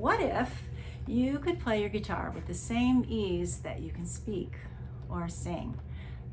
what if you could play your guitar with the same ease that you can speak or sing?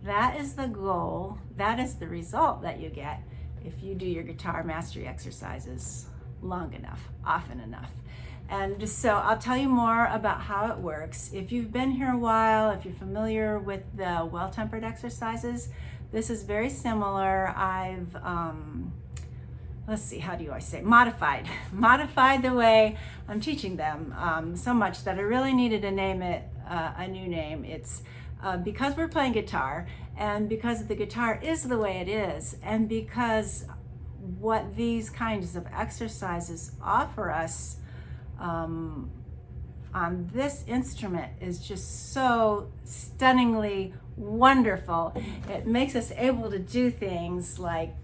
That is the goal, that is the result that you get if you do your guitar mastery exercises long enough, often enough. And so I'll tell you more about how it works. If you've been here a while, if you're familiar with the well-tempered exercises, this is very similar. I've, let's see, how do I say, modified the way I'm teaching them so much that I really needed to name it a new name. It's because we're playing guitar, and because the guitar is the way it is, and because what these kinds of exercises offer us on this instrument is just so stunningly wonderful. It makes us able to do things like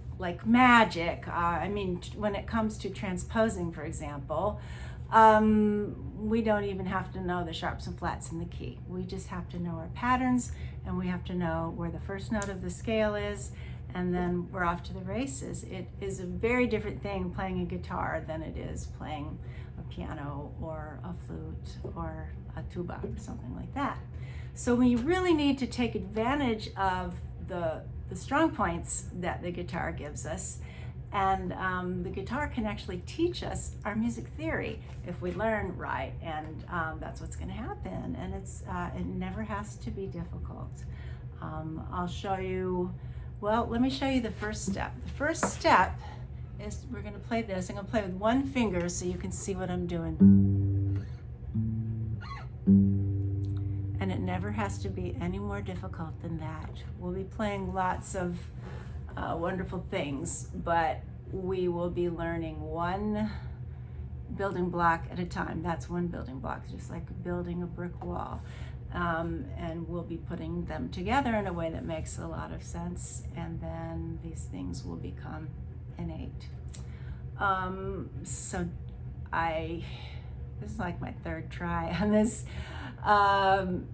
magic. I mean, when it comes to transposing, for example, we don't even have to know the sharps and flats in the key. We just have to know our patterns, and we have to know where the first note of the scale is, and then we're off to the races. It is a very different thing playing a guitar than it is playing a piano or a flute or a tuba or something like that. So we really need to take advantage of the strong points that the guitar gives us, and the guitar can actually teach us our music theory if we learn right, and that's what's going to happen. And it never has to be difficult. I'll show you. Well, let me show you the first step. The first step is we're going to play this. I'm going to play with one finger so you can see what I'm doing. And it never has to be any more difficult than that. We'll be playing lots of wonderful things, but we will be learning one building block at a time. That's one building block, just like building a brick wall. And we'll be putting them together in a way that makes a lot of sense, and then these things will become innate. So this is like my third try on this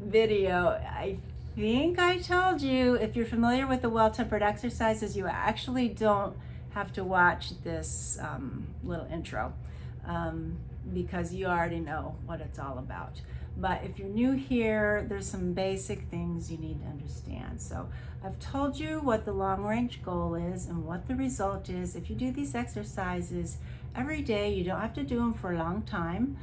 video. I think I told you, if you're familiar with the well-tempered exercises, you actually don't have to watch this little intro because you already know what it's all about. But if you're new here, there's some basic things you need to understand. So I've told you what the long-range goal is and what the result is. If you do these exercises every day, you don't have to do them for a long time.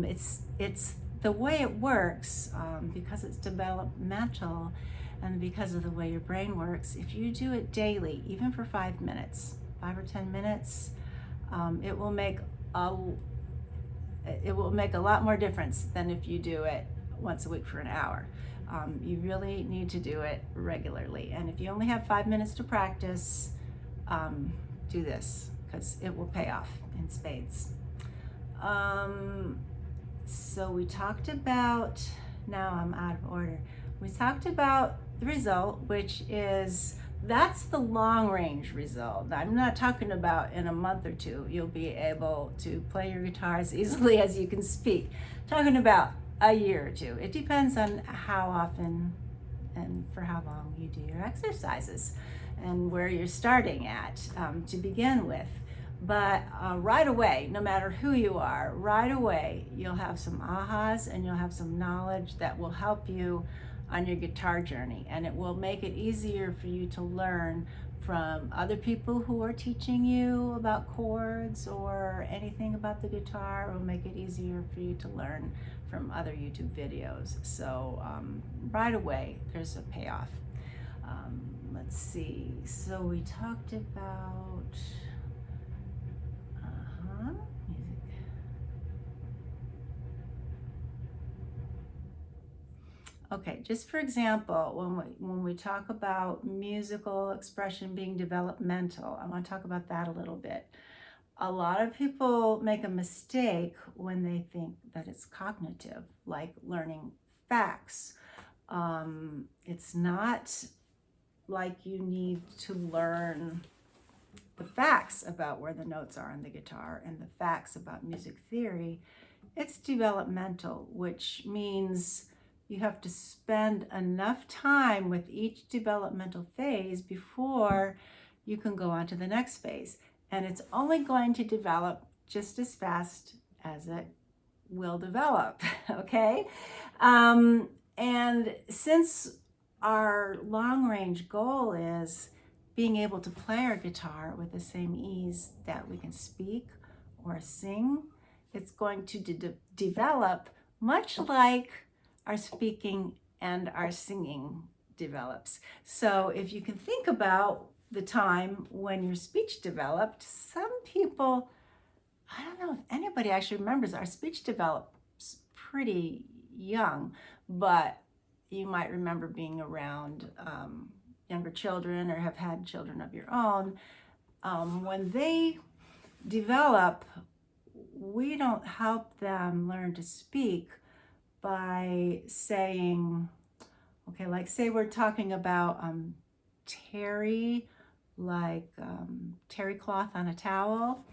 It's the way it works, because it's developmental and because of the way your brain works. If you do it daily, even for 5 minutes, 5 or 10 minutes, it will make a lot more difference than if you do it once a week for an hour. You really need to do it regularly. And if you only have 5 minutes to practice, do this, because it will pay off in spades. So we talked about, now I'm out of order. We talked about the result, which is, that's the long range result. I'm not talking about in a month or two you'll be able to play your guitar as easily as you can speak. I'm talking about a year or two. It depends on how often and for how long you do your exercises and where you're starting at to begin with. But right away, no matter who you are, right away you'll have some ahas and you'll have some knowledge that will help you on your guitar journey, and it will make it easier for you to learn from other people who are teaching you about chords or anything about the guitar. It will make it easier for you to learn from other YouTube videos. So right away there's a payoff. Let's see, so we talked about music. Okay, just for example, when we talk about musical expression being developmental, I want to talk about that a little bit. A lot of people make a mistake when they think that it's cognitive, like learning facts. It's not like you need to learn the facts about where the notes are on the guitar and the facts about music theory. It's developmental, which means you have to spend enough time with each developmental phase before you can go on to the next phase. And it's only going to develop just as fast as it will develop, okay? And since our long range goal is being able to play our guitar with the same ease that we can speak or sing, it's going to develop much like our speaking and our singing develops. So if you can think about the time when your speech developed, some people, I don't know if anybody actually remembers, our speech develops pretty young, but you might remember being around younger children or have had children of your own. When they develop, we don't help them learn to speak by saying, okay, like say we're talking about terry, like terry cloth on a towel,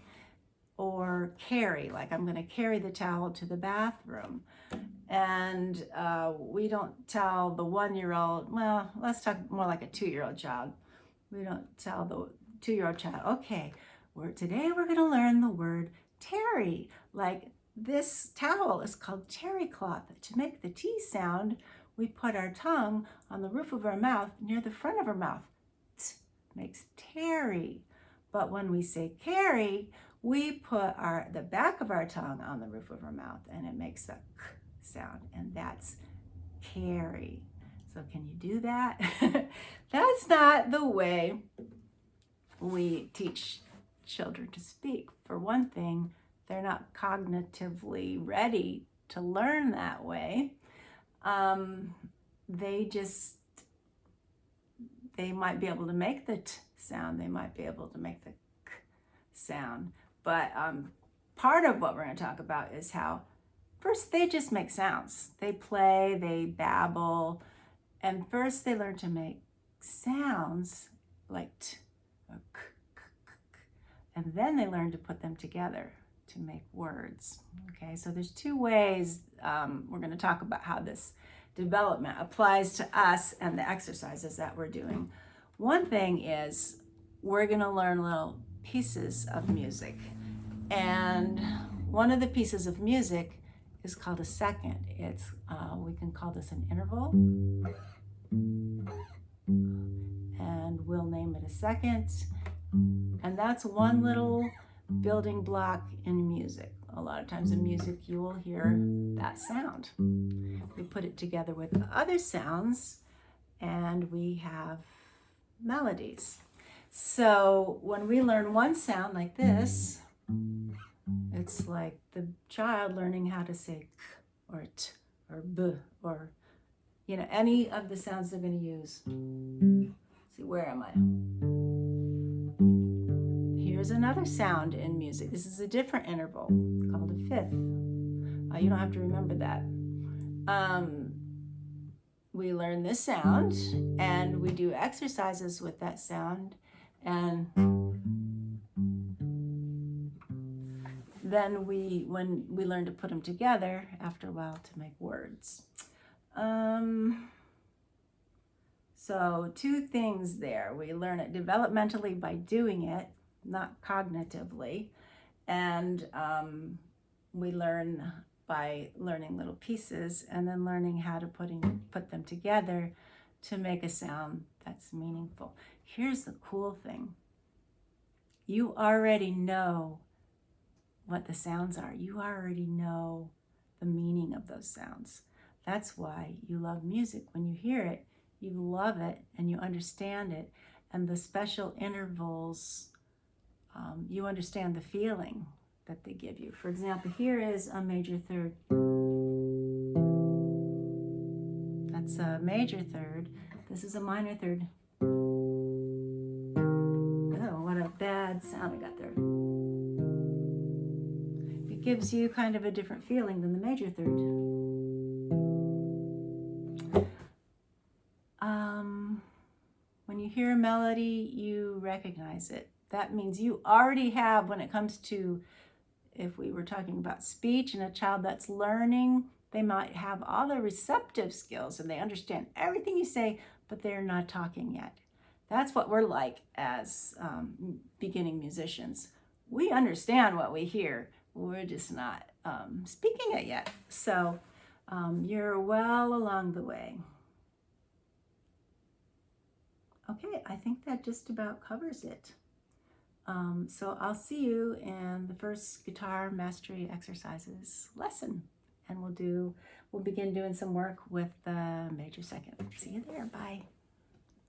or carry, like I'm going to carry the towel to the bathroom. And we don't tell the 1-year-old, well, let's talk more like a 2-year-old child. We don't tell the 2-year-old child, okay, today we're going to learn the word terry. Like this towel is called terry cloth. To make the T sound, we put our tongue on the roof of our mouth near the front of our mouth. T makes terry. But when we say carry, we put the back of our tongue on the roof of our mouth and it makes a k sound, and that's carry. So can you do that? That's not the way we teach children to speak. For one thing, they're not cognitively ready to learn that way. They might be able to make the t sound, they might be able to make the k sound, but part of what we're going to talk about is how first they just make sounds. They play, they babble, and first they learn to make sounds like t or k, k, k, k, and then they learn to put them together to make words. Okay, so there's two ways we're going to talk about how this development applies to us and the exercises that we're doing. One thing is we're going to learn little pieces of music, and one of the pieces of music is called a second. It's we can call this an interval, and we'll name it a second, and that's one little building block in music. A lot of times in music you will hear that sound. We put it together with the other sounds and we have melodies. So when we learn one sound like this, it's like the child learning how to say k or t or b or, you know, any of the sounds they're going to use. See, where am I? Here's another sound in music. This is a different interval called a fifth. You don't have to remember that. We learn this sound and we do exercises with that sound, and then when we learn to put them together after a while to make words. So two things there. We learn it developmentally by doing it, not cognitively, and we learn by learning little pieces and then learning how to put them together to make a sound that's meaningful. Here's the cool thing. You already know what the sounds are. You already know the meaning of those sounds. That's why you love music. When you hear it, you love it and you understand it. And the special intervals, you understand the feeling that they give you. For example, here is a major third. That's a major third. This is a minor third. Oh, what a bad sound I got there. It gives you kind of a different feeling than the major third. When you hear a melody, you recognize it. That means you already have, when it comes to, if we were talking about speech and a child that's learning, they might have all the receptive skills and they understand everything you say, but they're not talking yet. That's what we're like as beginning musicians. We understand what we hear. We're just not speaking it yet. So you're well along the way. Okay, I think that just about covers it. So I'll see you in the first guitar mastery exercises lesson, and we'll begin doing some work with the major second. See you there. Bye.